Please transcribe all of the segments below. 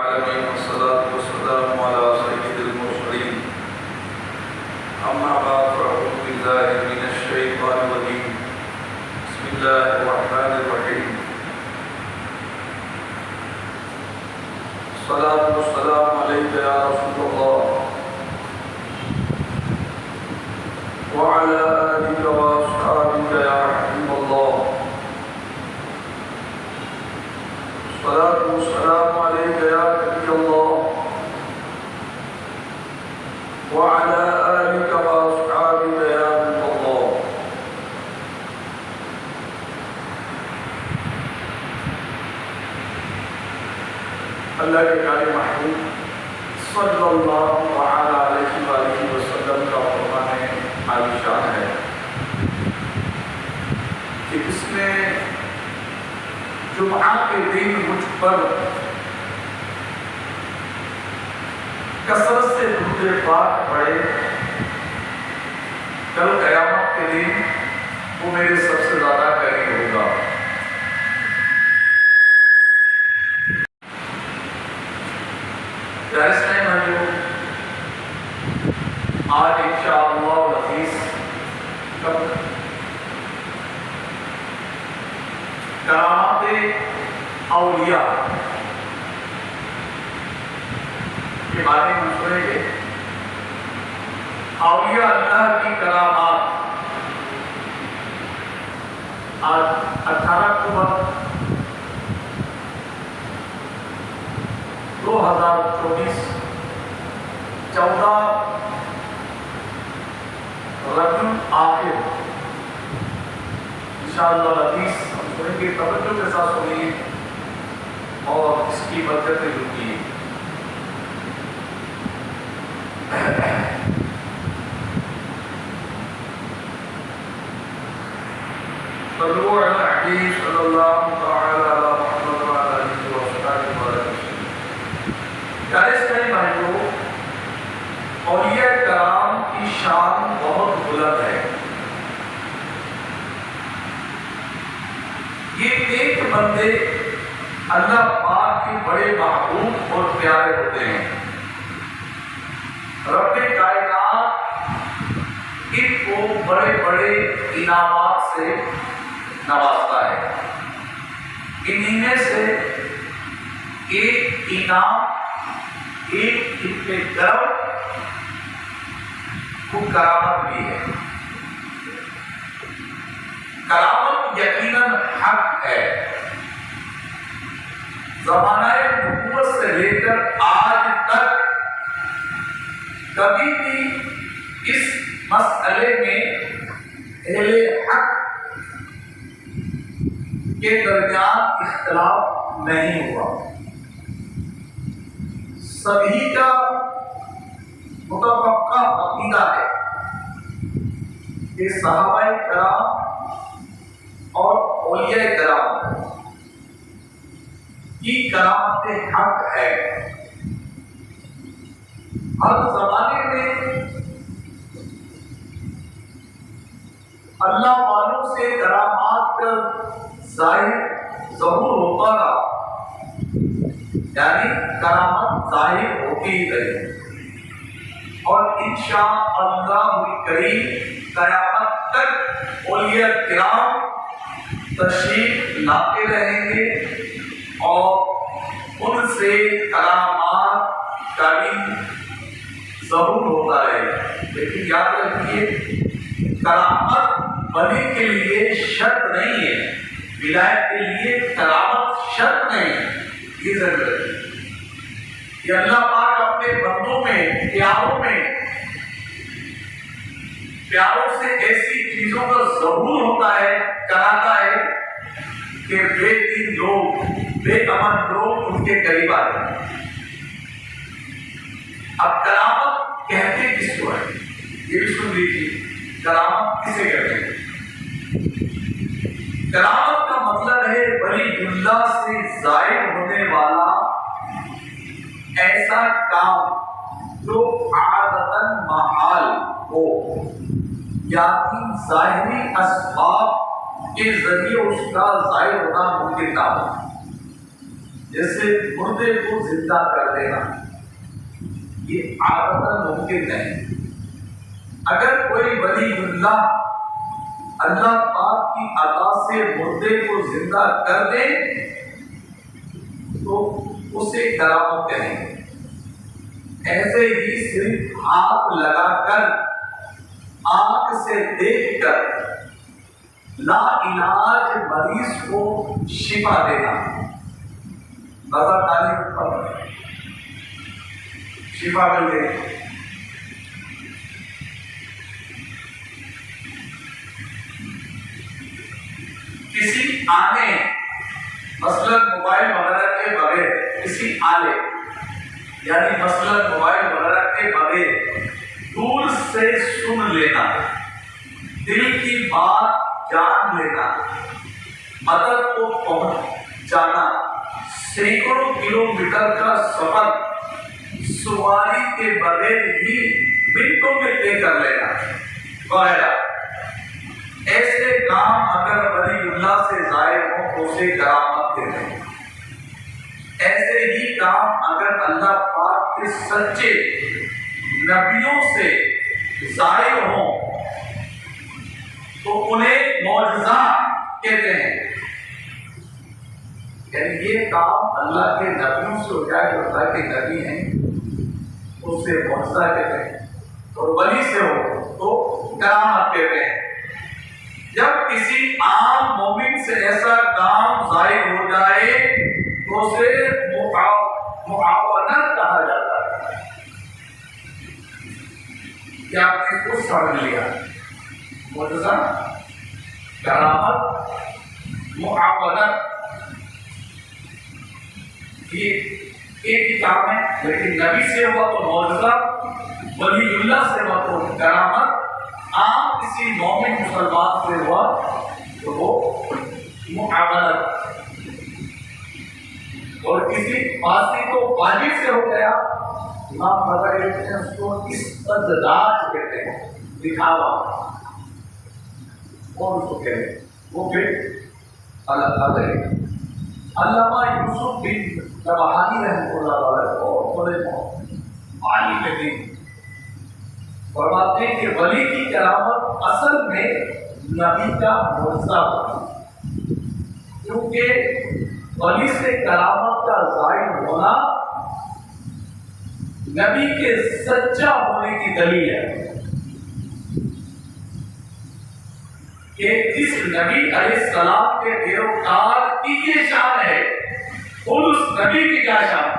العالمين والصلاة والسلام على سيد المرسلين أما بعد فأعوذ بالله من الشيطان الرجيم بسم الله الرحمن الرحيم الصلاة والسلام عليك يا رسول الله وعلى آلك وأصحابك يا حبيب الله الصلاة والسلام عليك يا نبي الله وعلى آلك وأصحابك يا نبي الله. اللہ کے پیارے محبوب صلی اللہ تعالی علیہ وآلہ وسلم کا فرمان عالی شان ہے کہ اس نے جمعہ کے دن مجھ پر کثرت سے درود پاک پڑھے، کل قیامت کے دن وہ میرے سب سے زیادہ قریب ہوگا۔ اس ٹائم ہے جو آج انشاءاللہ العزیز کرامات اولیاء کے بارے میں سنیں گے۔ اولیاء اللہ کی کرامات آج 18 اکتوبر 2024 14 ربیع الاخر انشاءاللہ العزیز ہم سنیں گے۔ توجہ کے ساتھ سنیے اور اس کی برکتیں لوٹیے۔ صلو علی الحبیب صلی اللہ تعالی علی محمد وعلی آلہ وصحبہ وسلم۔ اس ٹائم بھائیو اولیاء کرام کی شان بہت بلند ہے۔ یہ ایک بندے اللہ پاک کے بڑے محبوب اور پیارے ہوتے ہیں۔ رب کائنات ان کو بڑے بڑے انعامات سے نوازتا ہے۔ انہی میں سے ایک انعام، ایک ابن گرم وہ کرامت بھی ہے۔ کرامت یقیناً حق ہے۔ زمانہ نبوت سے لے کر آج تک کبھی بھی اس مسئلے میں اہل حق کے درمیان اختلاف نہیں ہوا۔ سبھی کا متفقہ عقیدہ ہے کہ صحابہ کرام اور اولیاء کرام کی کرامت حق ہے۔ ہر زمانے میں اللہ والوں سے کرامات کا ظہور ہوتا رہا، یعنی کرامت ظاہر ہوتی ہی رہی، اور انشاءاللہ الکریم قیامت تک اولیاء کرام تشریف لاتے رہیں گے اور ان سے کرامات کا بھی ظہور ہوتا رہے گا۔ لیکن یاد رکھیے کرامت ولی کے لیے شرط نہیں ہے، ولایت کے لیے کرامت شرط نہیں ہے۔ یہ ضرور رکھیے کہ اللہ پاک اپنے بندوں میں پیاروں سے ایسی چیزوں کا ظہور ہوتا ہے، کراتا ہے کہ بے دین لوگ، بے امن لوگ ان کے قریب آتے ہیں۔ اب کرامت کہتے کس کو ہے یہ بھی سن لیجیے۔ کرامت کسے کہتے ہیں؟ کرامت کا مطلب ہے ولی اللہ سے ظاہر ہونے والا ایسا کام جو عادتاً محال ہو، یعنی ظاہری اسباب کے ذریعے اس کا ظاہر ہونا ممکن نہ ہو۔ جیسے مردے کو زندہ کر دینا، یہ عادتاً ممکن نہیں۔ اگر کوئی ولی اللہ پاک کی عطا سے مردے کو زندہ کر دے تو اسے کرامت کہیں گے۔ ایسے ہی صرف ہاتھ لگا کر، آنکھ سے دیکھ کر لا علاج مریض کو شفا دینا، نظر ڈالنے پر شفا مل گئی۔ کسی آنے مثلاً موبائل وغیرہ کے بغیر، کسی آلے یعنی مثلاً موبائل وغیرہ کے بغیر دور سے سن لینا، دل کی بات جان لینا، مدد کو پہنچ جانا، سینکڑوں کلومیٹر کا سفر سواری کے بغیر ہی منٹوں میں طے کر لینا وغیرہ، ایسے کام اگر ولی اللہ سے ظاہر ہو تو اسے کرامت کہتے ہیں۔ ایسے ہی کام اگر اللہ پاک کے سچے نبیوں سے ظاہر ہوں تو انہیں معجزہ کہتے ہیں۔ یعنی یہ کام اللہ کے نبیوں سے ہو جائے جو اللہ کے نبی ہیں اسے معجزہ کہتے ہیں، اور ولی سے ہو تو کرامت کہتے ہیں۔ جب کسی عام مومن سے ایسا کام ظاہر ہو جائے تو اسے معاونت کہا جاتا ہے۔ کیا آپ نے کچھ سمجھ لیا؟ معجزہ، کرامت، معاونت، یہ ایک ہی کام ہے، لیکن نبی سے ہوا تو معجزہ، ولی اللہ سے ہوا تو کرامت، عام کسی مومن مسلمان سے ہوا تو وہ معاونت، اور کسی فاسق کو واجب سے ہو گیا، امام بتا کہتے ہیں اس کو استدراج کہتے ہیں، دکھاوا، اور اس کو کہتے ہیں وہ پھر اللہ علامہ یوسف بن نبہانی رحمۃ اللہ علیہ اور بڑے عالم دین فرماتے ہیں کہ ولی کی کرامت اصل میں نبی کا معجزہ ہوتی، کیونکہ ولی سے کرامت کا ظاہر ہونا نبی کے سچا ہونے کی دلیل ہے کہ جس نبی علیہ السلام کے پیروکار کی یہ شان ہے، اور اس نبی کی کیا شان؟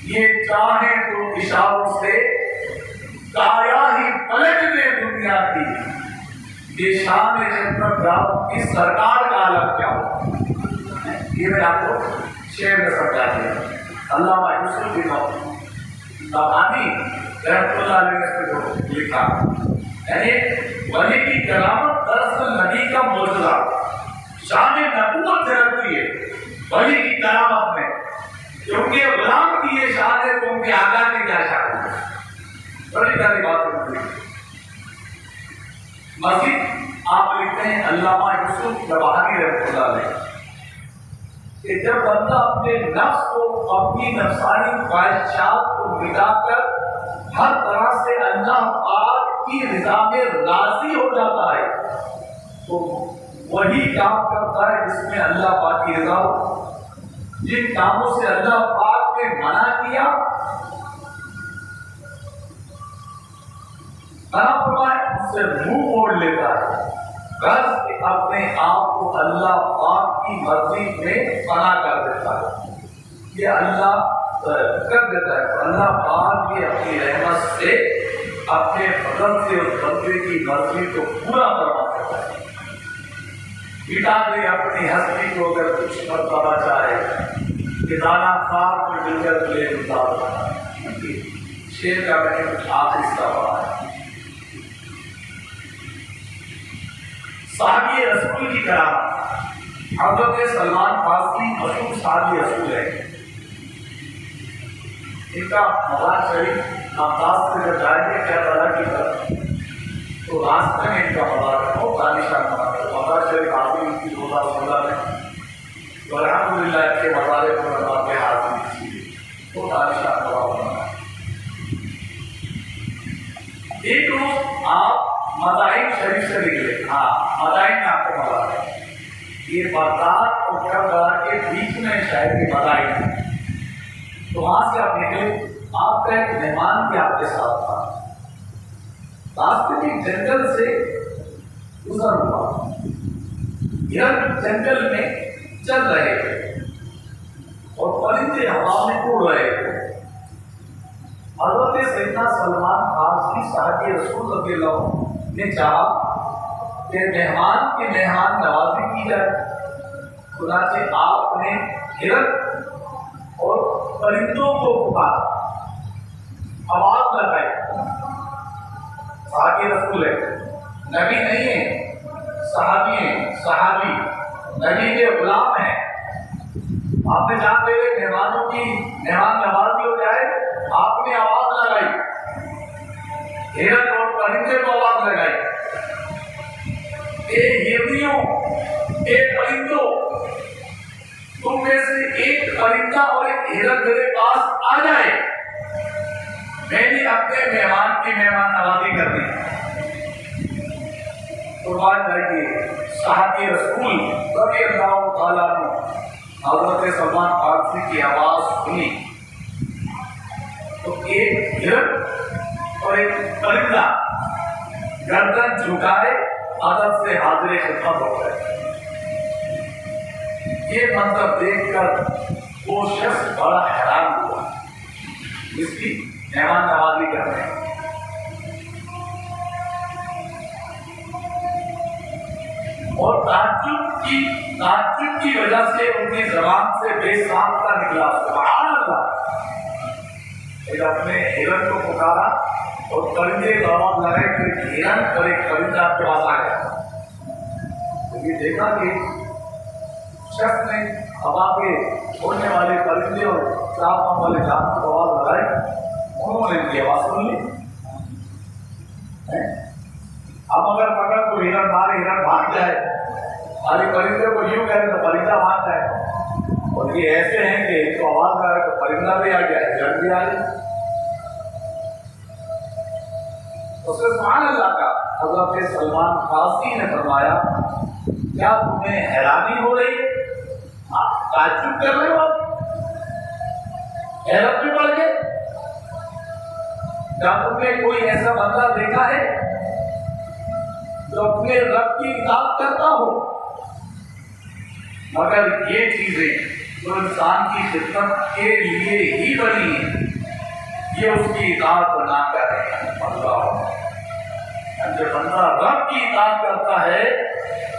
یہ چاہے تو اشاروں سے کایا ہی پلٹ دے دنیا کی، یہ شان جنت رب کی سرکار کا عالم کیا ہو۔ یہ میں آپ کو شعر میں سمجھا دیا۔ علامہ یوسف بن نبہانی رحمۃ اللہ علیہ نے لکھا، یعنی ولی کی کرامت دراصل نبی کا معجزہ، شان نبوت جھلکتی ہے ولی کی کرامت میں، کیونکہ غلام کی یہ شان ہے تو ان کے آقا کی کیا شان ہے۔ بڑی ساری بات ہوتی ہے۔ مزید آپ لکھتے ہیں علامہ یوسف نبہانی رحمۃ اللہ علیہ کہ جب بندہ اپنے نفس کو، اپنی نفسانی خواہشات کو مٹا کر ہر طرح سے اللہ پاک کی رضا میں راضی ہو جاتا ہے تو وہی کام کرتا ہے جس میں اللہ پاک کی رضا ہو۔ جن کاموں سے اللہ پاک نے منع کیا، منع فرمائے، اس سے منہ موڑ لیتا ہے، غرض کہ اپنے آپ کو اللہ پاک کی مرضی میں فنا کر دیتا ہے۔ یہ اللہ کر دیتا ہے تو اللہ پاک بھی اپنی رحمت سے اپنے فضل سے اس بندے کی مرضی کو پورا کروا دیتا ہے۔ مٹا دے اپنی ہستی کو اگر کچھ مرتبہ چاہے کہ دانا خاک میں مل کر لے اتار۔ شیر کا میں نے کچھ آخری حصہ پڑھا ہے۔ صحابی رسول کی کرامت، حضرت سلمان فارسی مشہور صحابی رسول ہے۔ ان کا مزار شریف عباس سے جب جائیں گے کیا تعالیٰ کی طرف تو راستے میں ان کا مزار ہے، بہت عالیشان مزار ہے۔ مزار شریف آدمی ان کی 2016 میں تو الحمدللہ کے مزارے پر اللہ کے حاضر کیجیے تو عائشہ کا بنا. ایک روز آپ مدائن شریف سے نکلے. ہاں مدائن میں آپ کو بتا رہے ہیں یہ بغداد اور کربلا کے بیچ میں شاید یہ مدائن ہے. تو وہاں سے آپ نکلے. آپ کا ایک مہمان بھی آپ کے ساتھ تھا. راستے کے جنگل سے گزر ہوا. جنگل میں چل رہے تھے اور پرندے ہوا میں اڑ رہے تھے. حضرت سیدنا سلمان فارسی صاحب رسول رضی اللہ نے چاہا کہ مہمان کی مہمان نوازی کی جائے. چنانچہ آپ نے ہرن اور پرندوں کو پکارا, آواز لگائی. صحابی رسول ہے, نبی نہیں ہے, صحابی ہیں. صحابی نبی کے غلام ہیں. آپ نے جان دے مہمانوں کی مہمان نوازی ہو جائے. آپ نے آواز لگائی, ہرن اور پرندے کو آواز لگائی, اے ہرنیوں, اے پرندوں, تم میں سے ایک پرندہ اور ایک ہرن میرے پاس آ جائے, میں نے اپنے مہمان کی مہمان نوازی کرنی. قربان جائیے صحابی رسول رضی اللہ تعالیٰ عنہ حضرت سلمان فارسی کی آواز سنی تو ایک ہرن اور ایک پرندہ گردن جھکائے ادب سے حاضر خدمت ہو گئے. یہ منظر دیکھ کر وہ شخص بڑا حیران ہوا اس کی مہمان نوازی کرنے. اور تعجب کی وجہ سے ان کی زبان سے بے ساختہ نکلا سبحان اللہ. پھر اپنے ہرن کو پکارا اور پرندے کو آواز لگائی. پھر ہرن اور ایک پرندہ آپ کے پاس آ گیا. یہ دیکھا کہ شخص نے ہوا کے اڑنے والے پرندے اور صاف آم والے جانور کو آواز لگائی. انہوں نے ان کی آواز سن لی. اب اگر پکڑ کو ہرن مارے, ہرن بھاگ جائے, ہمارے پرندے کو یوں کہہ رہے تو پرندہ بھاگ جائے. اور یہ ایسے ہیں کہ ایک تو آواز لگائے تو پرندہ بھی آ گیا, ہرن بھی آ گیا. سبحان اللہ کا حضرت سلمان فارسی نے فرمایا کیا تمہیں حیرانی ہو رہی ہے, آپ تعجب کر رہے ہو, حیرت میں پڑ گئے. کیا تم نے کوئی ایسا بندہ دیکھا ہے جو اپنے رب کی اطاعت کرتا ہو؟ مگر یہ چیزیں جو انسان کی خدمت کے لیے ہی بنی ہیں یہ اس کی اطاعت نہ کرے. اللہ جب بندہ رب کی اطاعت کرتا ہے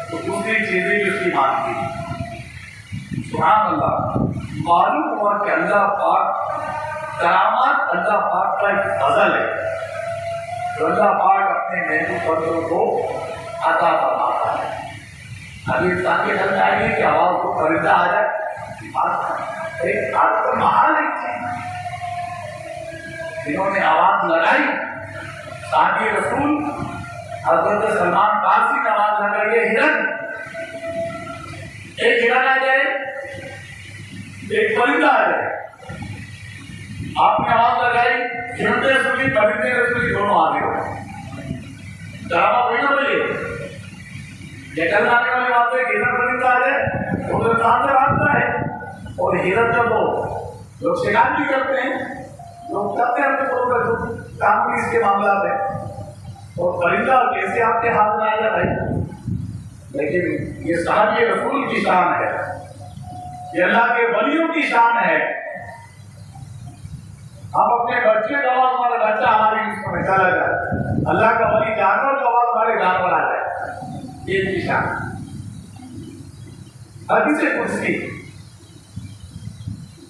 تو دوسری چیزیں بھی اس کی مانتی ہیں. سبحان اللہ. معلوم ہوا کہ اللہ پاک کرامات اللہ پاک کا ایک فضل ہے جو اللہ پاک اپنے محبوب بندوں کو عطا فرماتا ہے. ابھی انسان کے گھر میں آئے کہ آواز کو پرندہ آ جائے, ایک آج کا محال ہے. انہوں نے آواز لگائی. صحابی رسول حضرت سلمان فارسی نے آواز لگائی ہرن, ایک ہرن آ جائے, ایک پرندہ آ جائے. آپ نے آواز لگائی, ہرن نے سنی, پرندے نے سنی, دونوں آگے ہو گئے. ڈرامہ کوئی نہ بولیے. جنگل میں آنے والی بات ہے کہ ہرن پرندہ آ جائے وہ تو انسان سے بھاگتا ہے. اور ہرن جب وہ لوگ شکار بھی کرتے ہیں, لوگ کرتے ہیں اپنے طور پر کام بھی اس کے معاملات ہیں. اور پرندہ کیسے آپ کے ہاتھ میں آیا بھائی. لیکن یہ صحابی رسول کی شان ہے, یہ اللہ کے ولیوں کی شان ہے. ہم اپنے بچے کا آواز ہمارا بچہ ہماری اس میں چلا جائے, اللہ کا ولی جانور کا آواز ہمارے جانور آ جائے, یہ کی شان. حدیث قدسی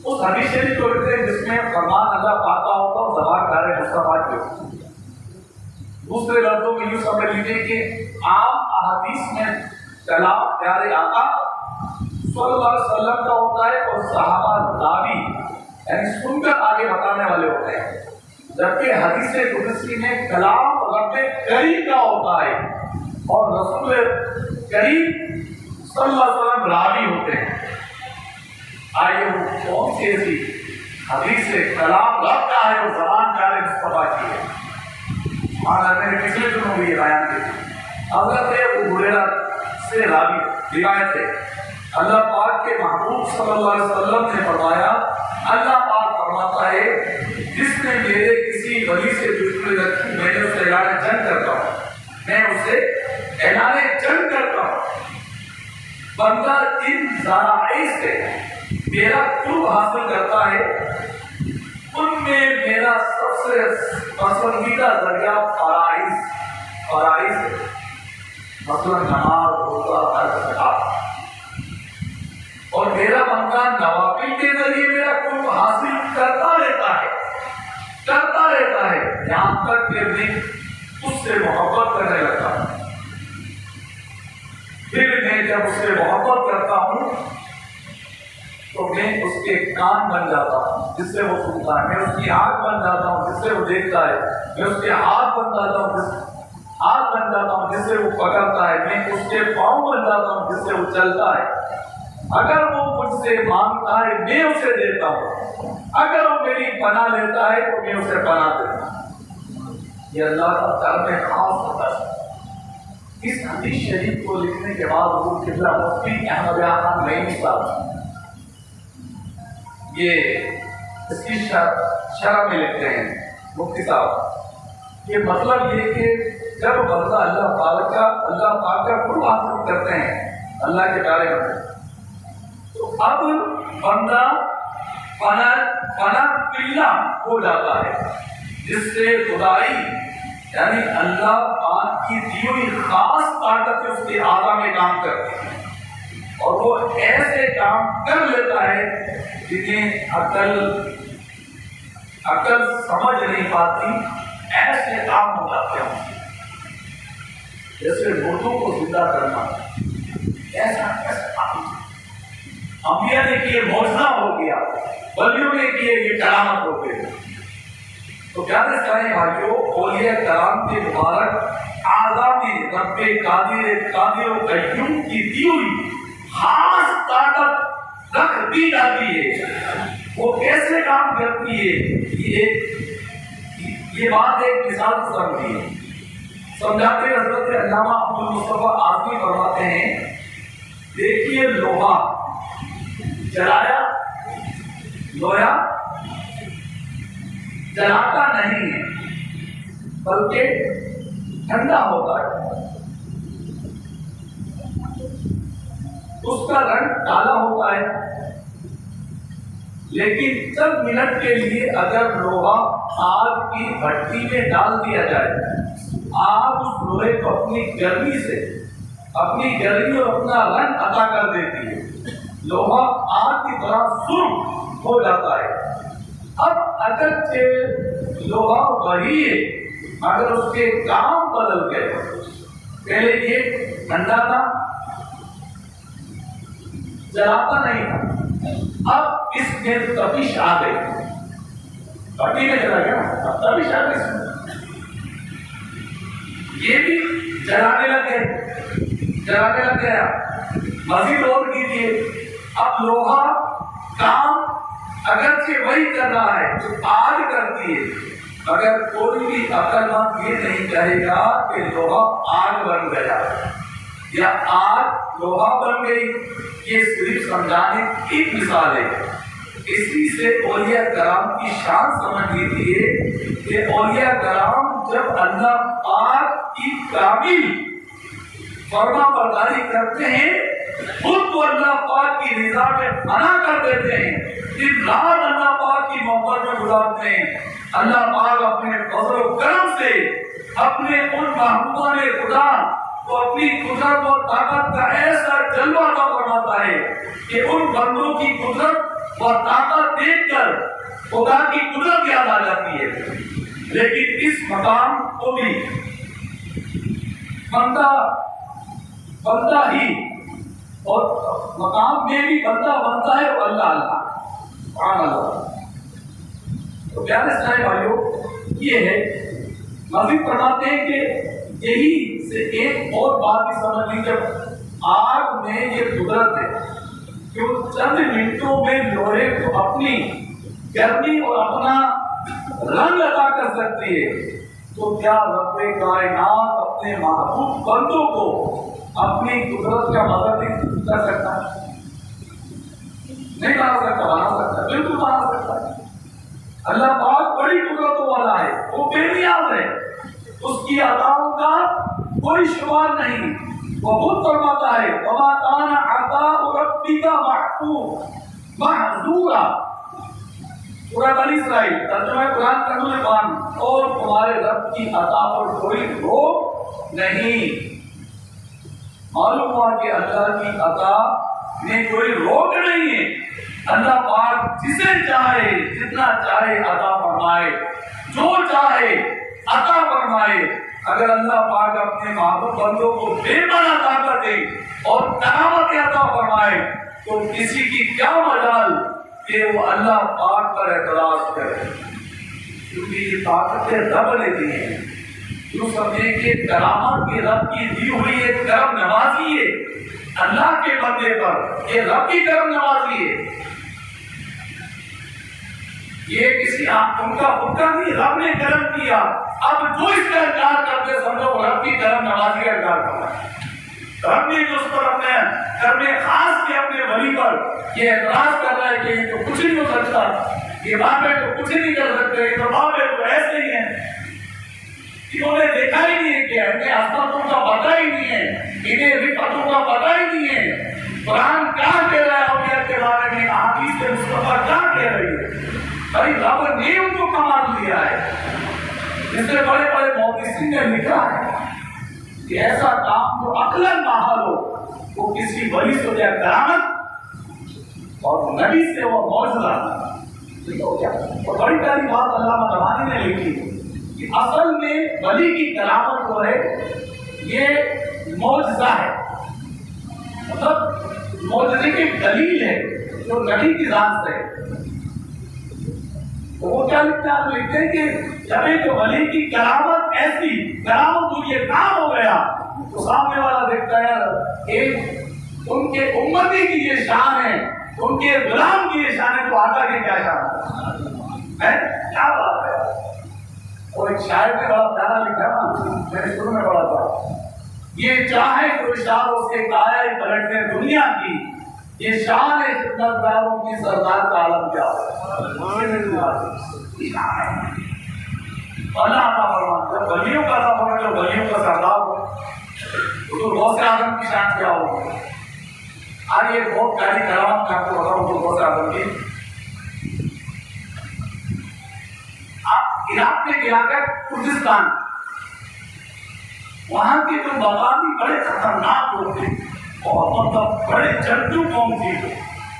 اس حدیث شریف کو لکھتے ہیں جس میں فرمان اللہ پاتا ہوتا اور زبان دارے مصطفیٰ کی ہوتی. دوسرے لفظوں میں یوں سمجھ لیجیے کہ عام احادیث میں کلام پیارے آقا صلی اللہ علیہ وسلم کا ہوتا ہے اور صحابہ راوی یعنی سن کر آگے بتانے والے ہوتے ہیں, جبکہ حدیث قدسی میں کلام رب کریم کا ہوتا ہے اور رسول کریم صلی اللہ علیہ وسلم راوی ہوتے ہیں. آئیے وہ کون سی ایسی حدیث سے کلام رب کا ہے وہ زبان جارے مصطفیٰ کی ہے. میں نے پچھلے دنوں بھی یہ بیان کی. حضرت ابو ہریرہ سے راوی روایت ہے اللہ پاک کے محبوب صلی اللہ علیہ وسلم نے فرمایا اللہ پاک فرماتا ہے جس نے میرے کسی ولی سے دشمنی رکھی میں نے اسے اعلان جنگ کرتا ہوں. میں اسے اعلان جنگ کرتا ہوں. بندہ ان ذرائع سے میرا قرب حاصل کرتا ہے ان میں میرا سب سے پسندیدہ ذریعہ فرائض مثلا نماز روزہ حج زکات اور میرا بندہ نوافل کے ذریعے میرا قرب حاصل کرتا رہتا ہے یہاں تک کہ میں اس سے محبت کرنے لگتا ہوں. پھر میں جب اس سے محبت کرتا ہوں تو میں اس کے کان بن جاتا ہوں جس سے وہ سنتا ہے. میں اس کی آنکھ بن جاتا ہوں جس سے وہ دیکھتا ہے. میں اس کے ہاتھ بن جاتا ہوں جس سے وہ پکڑتا ہے. میں اس کے پاؤں بن جاتا ہوں جس سے وہ چلتا ہے. اگر وہ مجھ سے مانگتا ہے میں اسے دیتا ہوں. اگر وہ میری پناہ لیتا ہے تو میں اسے پناہ دیتا ہوں. یہ اللہ کا کرم خاص ہوتا ہے. اس حدیث شریف کو لکھنے کے بعد حضور قبلہ مفتی احمد خان نعیمی صاحب یہ اس کی شرح میں لکھتے ہیں مفتی صاحب. یہ مطلب یہ کہ جب بندہ اللہ پاک کا قرب حاصل کرتے ہیں اللہ کے پیارے بندے تو اب بندہ پناہ پلہ ہو جاتا ہے جس سے خدائی یعنی اللہ پاک کی دی ہوئی خاص طاقت اس کے اعضاء میں کام کرتی ہے اور وہ ایسے کام کر لیتا ہے جنہیں عقل سمجھ نہیں پاتی. ایسے کام ہو جاتے ہیں جیسے مردوں کو زندہ کرنا. ایسا کام انبیاء نے کیے معجزہ ہو گیا, ولیوں نے کیے یہ کرامت ہو گئی. تو پیارے اسلامی بھائیوں اولیاء کرام کے مبارک اعضاء میں رب قادر و قیوم کی دی ہوئی خاص طاقت رکھ دی جاتی ہے. وہ کیسے کام کرتی ہے یہ بات ایک مثال سے سمجھیے. سمجھاتے حضرت علامہ عبد المصطفیٰ آزمی فرماتے ہیں دیکھیے لوہا جلایا لوہا جلاتا نہیں ہے بلکہ ٹھنڈا ہوتا ہے. اس کا رنگ کالا ہوتا ہے لیکن چند منٹ کے لیے اگر لوہا آگ کی بھٹی میں ڈال دیا جائے آگ اس لوہے کو اپنی گرمی اور اپنا رنگ عطا کر دیتی ہے. لوہا آگ کی طرح سرخ ہو جاتا ہے. اب اگرچہ لوہا وہی ہے مگر اس کے کام بدل گئے. پہلے یہ ٹھنڈا تھا جلاتا نہیں تھا. اب اس میں تپش آ گئی بھٹی میں چلا گیا اب تپش آ گئی. یہ بھی جلانے لگ گیا. مزید اور کیجیے اب لوہا کام اگرچہ وہی کر رہا ہے جو آگ کرتی ہے مگر کوئی بھی عقل مند یہ نہیں کہے گا کہ لوہا آگ بن گیا یا آگ لوہا بن گئی. یہ صرف سمجھانے کی مثال ہے. اسی سے اولیاء کرام کی شان سمجھ لیجیے کہ اولیاء کرام جب اللہ پاک کی کامل فرما برداری کرتے ہیں خود کو اللہ پاک کی رضا میں فنا کر دیتے ہیں. دن رات اللہ پاک کی محبت میں گزارتے ہیں. اللہ پاک اپنے فضل و کرم سے اپنے ان محبوبان خدا کو اپنی قدرت اور طاقت کا ایسا جلوہ عطا فرماتا ہے کہ ان بندوں کی قدرت اور طاقت دیکھ کر خدا کی قدرت یاد آ جاتی ہے. لیکن اس مقام کو بھی بندہ ہی اور مقام میں بھی بندہ بنتا ہے اور اللہ سبحان اللہ. تو پیارے اسلامی بھائیوں یہ ہے. مزید فرماتے ہیں کہ یہی سے ایک اور بات بھی سمجھ لی جب آگ میں یہ قدرت ہے کہ وہ چند منٹوں میں لوہے کو اپنی گرمی اور اپنا رنگ عطا کر سکتی ہے، تو کیا رب کائنات اپنے محبوب بندوں کو اپنی قدرت کا مدد نہیں کر سکتا؟ نہیں بنا سکتا؟ بنا سکتا، بالکل بنا سکتا ہے۔ اللہ پاک بڑی قدرتوں والا ہے، وہ بے نیاز ہے، اس کی عطاؤں کا کوئی شمار نہیں۔ وہ خود فرماتا ہے وَمَا كَانَ عَطَاءُ رَبِّكَ مَحْظُورًا، سورہ بنی اسرائیل ترجمہ قرآن کنز الایمان، اور تمہارے رب کی عطا پر کوئی روک نہیں۔ معلوم ہوا کہ اللہ کی عطا میں کوئی روک نہیں ہے، اللہ پاک جسے چاہے جتنا چاہے عطا فرمائے، جو چاہے عطا فرمائے۔ اگر اللہ پاک اپنے محبوب بندوں کو بے پناہ طاقت دے اور کرامت عطا فرمائے تو کسی کی کیا مجال کہ وہ اللہ پاک پر اعتراض کرے، کیونکہ یہ طاقتیں رب نے دی ہیں۔ جو سمجھے کہ کرامت کی رب کی دی ہوئی ایک کرم نوازی ہے اللہ کے بندے پر، یہ رب کی کرم نوازی ہے، یہ کسی ان کا حکم نہیں، رب نے کرم کیا۔ اب جو اس کا انکار کرتے سمجھو وہ رب کی کرم نوازی کا انکار کر رہا ہے۔ رب نے جو اس پر اپنے کرم خاص کے اپنے ولی پر یہ اعتراض کر رہا ہے کہ یہ تو کچھ نہیں ہو سکتا، یہ باپ ہے تو کچھ نہیں کر سکتے، یہ تو باپ ہے تو ایسے ہی ہیں، انہوں نے دیکھا ہی نہیں ہے کہ انہیں عظمتوں کا پتہ ہی نہیں ہے، انہیں رفتوں کا پتہ ہی نہیں ہے۔ قرآن کیا کہہ رہا ہے اولیاء کے بارے میں، احادیث مصطفیٰ کیا کہہ رہی ہے؟ بھائی رب نے ان کو کمال دیا ہے، جس سے بڑے بڑے محدثین نے لکھا ہے کہ ایسا کام جو عقلاً محال ہو وہ کسی ولی سے یا کرامت اور نبی سے وہ معجزہ ہو گیا۔ اور بڑی پیاری بات علامہ ربانی نے لکھی کہ اصل میں ولی کی کرامت جو ہے یہ معجزہ ہے، مطلب معجزے کی دلیل ہے جو نبی کی ذات سے ہے۔ تو وہ کیا لکھتے ہیں؟ لکھتے ہیں کہ جب ایک ولی کی کرامت ایسی کرامت تو یہ کام ہو گیا تو سامنے والا دیکھتا ہے ایک ان کے امتی کی یہ شان ہے، ان کے غلام کی یہ شان ہے، تو آقا کی کیا شان ہے؟ کیا بات ہے؟ وہ ایک شاعر نے بڑا پیارا لکھا نا، میں نے شروع میں پڑھا تھا، یہ چاہے تو اشارہ اس کے کایا ہی پلٹنے دنیا کی، یہ شان ہے خدمت گاروں کی سردار کا عالم کیا ہے۔ اللہ عطا فرماتا ہے، ولیوں کا عطا فرماتا ہے، ولیوں کا سردار ہو تو غوث اعظم کی شان کیا ہوگی؟ آج یہ بہت پیاری کرامت میں آپ کو بتاؤں تو غوث اعظم کی، آپ عراق میں گیا کر کردستان، وہاں کے جو مقامی بڑے خطرناک لوگ تھے اور مطلب بڑے جنگجو قوم تھی،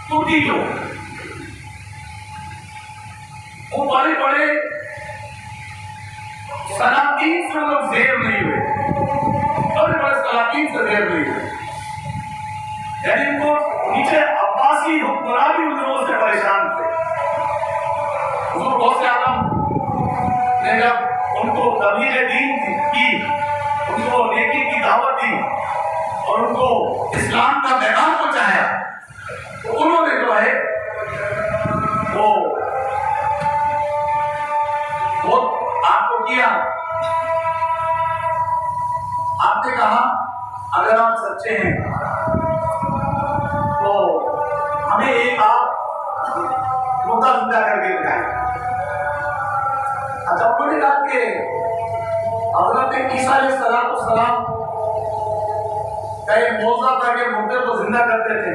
ٹوٹی لوگ، وہ بڑے بڑے سلاطین سے لوگ زیر نہیں ہوئے، بڑے بڑے سلاطین سے زیر نہیں ہوئے، یعنی ان کو نیچے عباسی حکمراں بھی ان لوگوں سے پریشان تھے۔ حضور غوث اعظم نے جب ان کو تبلیغ دین کی، ان کو نیکی کی دعوت دی اور ان کو اسلام کا پیغام پہنچایا تو انہوں نے جو ہے وہ آپ کو کیا، آپ نے کہا اگر آپ سچے ہیں تو ہمیں ایک آپ مردہ زندہ کر کے دکھائیں۔ اچھا انہوں نے کہا کہ حضرت عیسیٰ علیہ السلام کا ایک موضوع تھا کہ مردے کو زندہ کرتے تھے،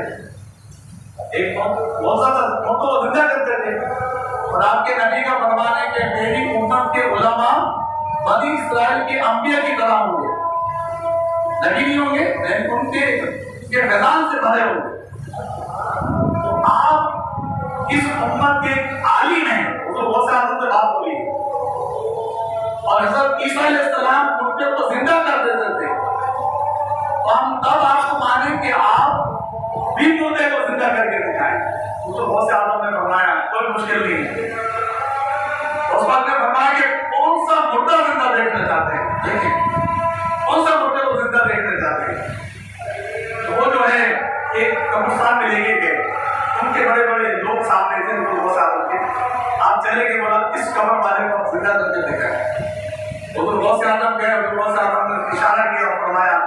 ایک موضوع تھا مردوں کو زندہ کرتے تھے، اور آپ کے نبی کا فرمان ہے کہ میری امت کے علماء بنی اسرائیل کے انبیاء کی طرح ہوں گے، نبی نہیں ہوں گے لیکن ان کے میدان سے بھرے ہوں گے۔ تو آپ اس امت کے عالم ہیں، وہ تو بہت سے آدمی سے بات ہو رہی ہے، اور حضرت عیسیٰ علیہ السلام مردے کو زندہ کر دیتے تھے، ہم تب آپ کو مانیں کہ آپ بھی مردے کو زندہ کر کے دکھائیں۔ وہ تو بہت سے آدمی نے فرمایا کوئی مشکل نہیں ہے، اس بات نے فرمایا کہ کون سا مردہ زندہ دیکھنا چاہتے ہیں، دیکھیں کون سا مردے کو زندہ دیکھنا چاہتے ہیں۔ تو وہ جو ہے ایک قبرستان میں لے کے گئے، غوث اعظم کے. آپ چلے گئے بولا اس قبر والے کو زندہ کر کے دیکھا ہے. حضور غوث اعظم گئے, حضور غوث اعظم نے اشارہ کیا اور فرمایا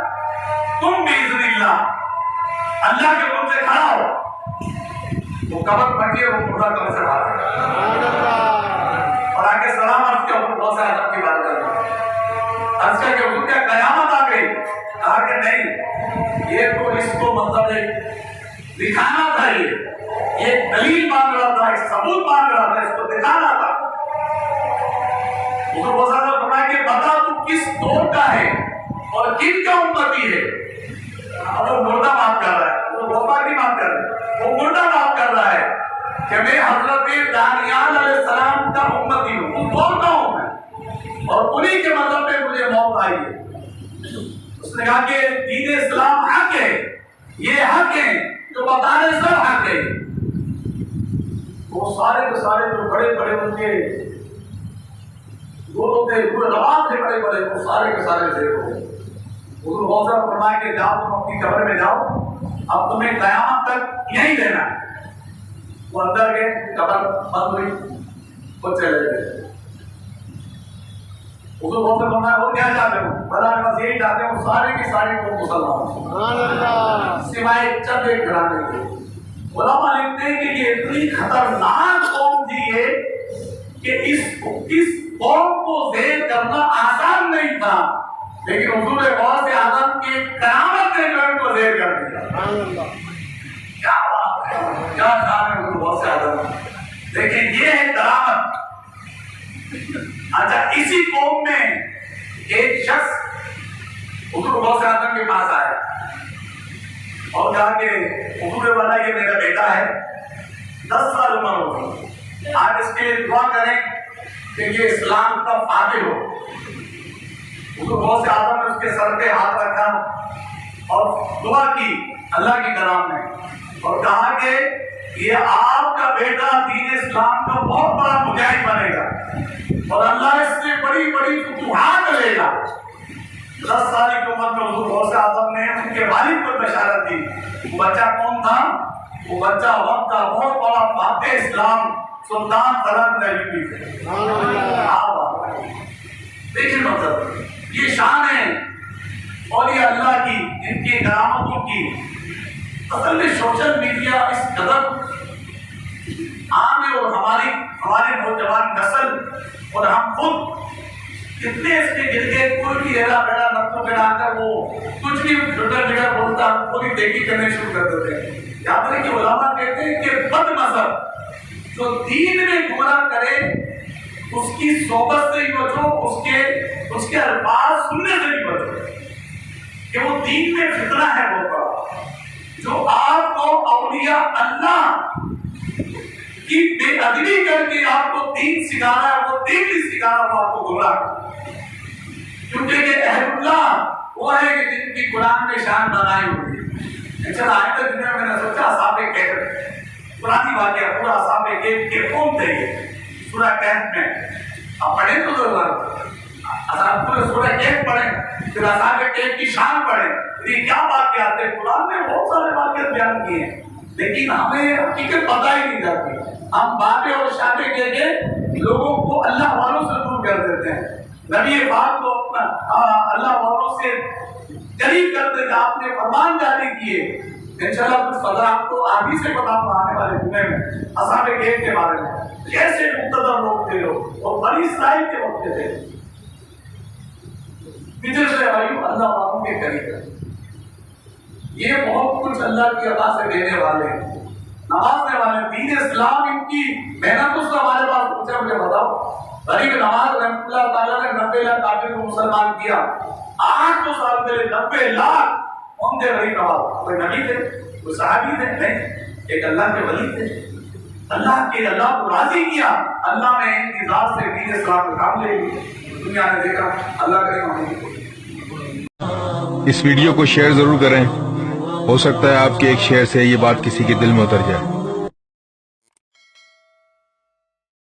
تم باذن اللہ کے حکم سے کھڑا ہو. وہ قبر پھٹی ہے, وہ مردہ قبر سے باہر اور آگے سلام عرض کیا. حضور غوث اعظم کی بات کر رہے عرض کیا کہ حضور کیا قیامت آ گئی؟ کہا کہ نہیں, یہ تو اس کو مطلب دکھانا تھا, یہ ایک دلیل مانگ رہا تھا, ایک ثبوت مانگ رہا تھا, اس کو دکھانا تھا. حضور غوث اعظم فرمایا کہ بتا تو کس دور کا ہے اور کن کا امتی ہے. اب وہ مردہ بات کر رہا ہے, وہ غوث نہیں بات کر رہا ہے, وہ مردہ بات کر رہا ہے کہ میں حضرت دانیال علیہ السلام کا امتی ہوں, اس دور کا ہوں میں, اور انہی کے مذہب پہ مجھے موت آئی ہے. اس نے کہا کہ دین اسلام حق ہے, یہ حق ہے جو بتانے سب حق ہے. وہ سارے کے سارے جو بڑے بڑے ان کے دونوں تھے, پورے روان تھے بڑے بڑے, وہ سارے کے سارے زیر ہو گئے. حضور غوث اعظم فرمایا کہ جاؤ تم اپنی قبر میں جاؤ, اب تمہیں قیامت تک یہی رہنا ہے. وہ اندر گئے, قبر بند ہوئی, وہ چلے گئے. حضور غوث اعظم فرمایا وہ کیا چاہتے ہو؟ بلا بس یہی چاہتے ہو سارے کی سارے کو مسلمان سوائے چند ایک گھرانے کے. علماء لکھتے ہیں کہ یہ اتنی خطرناک قوم تھی یہ کہ اس قوم کو زیر کرنا آسان نہیں تھا, لیکن حضور غوث اعظم کی کرامت نے جو ان کو زیر کر دیا. کیا بات ہے, کیا شان ہے حضور غوث اعظم. لیکن یہ ہے کرامت. اچھا, اسی قوم میں ایک شخص حضور غوث اعظم کے پاس آیا اور کہا کہ حضور والا یہ میرا بیٹا ہے, 10 سال عمر ہوگی, آپ اس کے لیے دعا کریں کہ یہ اسلام کا فاتح ہو. حضور غوث اعظم نے اس کے سر پہ ہاتھ رکھا اور دعا کی اللہ کی کلام میں, اور کہا کہ یہ آپ کا بیٹا دین اسلام کا بہت بڑا مجاہد بنے گا اور اللہ اس سے بڑی بڑی فتوحات لے گا. 10 سال کی عمر میں حضور غوث اعظم نے ان کے والد کو بشارت دی. وہ بچہ کون تھا؟ وہ بچہ وقت کا بہت بڑا فاتح اسلام سلطان طلب نبی تھے. دیکھیں مطلب یہ شان ہے اولیاء اللہ کی, ان کی کرامتوں کی. اصل میں سوشل میڈیا اس قدر عام ہے اور ہمارے نوجوان نسل اور ہم خود کتنے اس کے گر کے کوئی بھی ایرا بیڑا نقطوں پہ ڈال کر وہ کچھ بھی ٹویٹر میڈیا بولتا خود ہی دیکھی کرنے شروع کر دیتے ہیں. یاد رکھیں کہ علماء کہتے ہیں کہ بد مذہب جو دین میں گمراہ کرے اس کی صحبت سے ہی بچو, اس کے الفاظ سننے سے ہی بچو, کہ وہ دین میں فتنہ ہے بہت بڑا. جو آپ کو اولیاء اللہ کی بے ادبی کر کے آپ کو دین سکھا رہا ہے, وہ دین نہیں سکھا رہا, وہ آپ کو گمراہ کرے. کیونکہ یہ اہل اللہ وہ ہے کہ جن کی قرآن میں شان بنائی ہوئی ہے. چلا آج تک دنیا میں نے سوچا اصحاب کہف پرانی واقعہ پورا اصحاب کہف کے کون تھے یہ سورہ کہف میں آپ پڑھیں تو ضرور پورے سورہ کہف پڑھیں, پھر اصحاب کہف کی شان پڑھیں. یہ کیا واقعات ہیں؟ قرآن میں بہت سارے واقعات بیان کیے ہیں, لیکن ہمیں حقیقت پتہ ہی نہیں جاتی. ہم باتیں اور شانیں کہہ کے لوگوں کو اللہ والوں سے دور کر دیتے ہیں. نبی پاک کو اللہ والوں سے قریب کرتے تھے, آپ نے فرمان جاری کیے. انشاءاللہ کچھ فضا آپ کو آگے سے بتاؤں گا آنے والے جمعے میں اصحاب کہف کے بارے میں, کیسے مقتدر لوگ تھے لوگ, اور بنی اسرائیل کے وقت تھے. پچھلے سے اللہ والوں کے قریب ہے. یہ بہت کچھ اللہ کی عطا سے دینے والے ہیں, نمازنے والے. دین اسلام ان کی محنت اس نے ہمارے پاس پوچھا, مجھے بتاؤ غریب نواز رحمۃ اللہ تعالیٰ نے 90 لاکھ کافر کو مسلمان کیا. 800 سال پہلے 90 لاکھ کون تھے غریب نواز؟ کوئی نبی تھے, کوئی صحابی تھے؟ نہیں, ایک اللہ کے ولی تھے. اللہ کو راضی کیا, اللہ نے ان کی ذات سے دین اسلام کا کام لے لی. دنیا نے دیکھا, اللہ کرے ہمیں. اس ویڈیو کو شیئر ضرور کریں, ہو سکتا ہے آپ کے ایک شیئر سے یہ بات کسی کے دل میں اتر جائے.